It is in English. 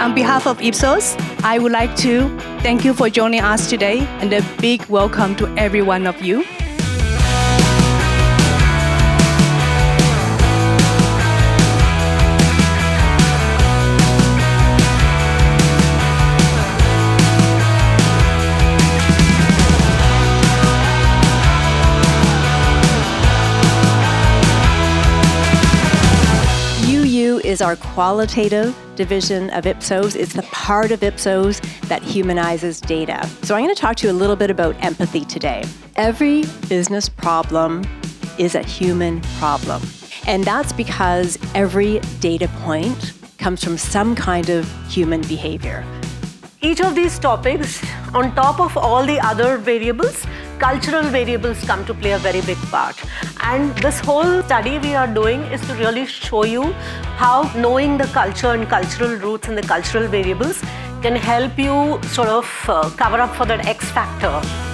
On behalf of Ipsos, I would like to thank you for joining us today and a big welcome to every one of you. UU is our qualitative division of Ipsos. It's the part of Ipsos that humanizes data. So I'm going to talk to you a little bit about empathy today. Every business problem is a human problem. And that's because every data point comes from some kind of human behavior. Each of these topics, on top of all the other variables, cultural variables come to play a very big part. And this whole study we are doing is to really show you how knowing the culture and cultural roots and the cultural variables can help you sort of cover up for that X factor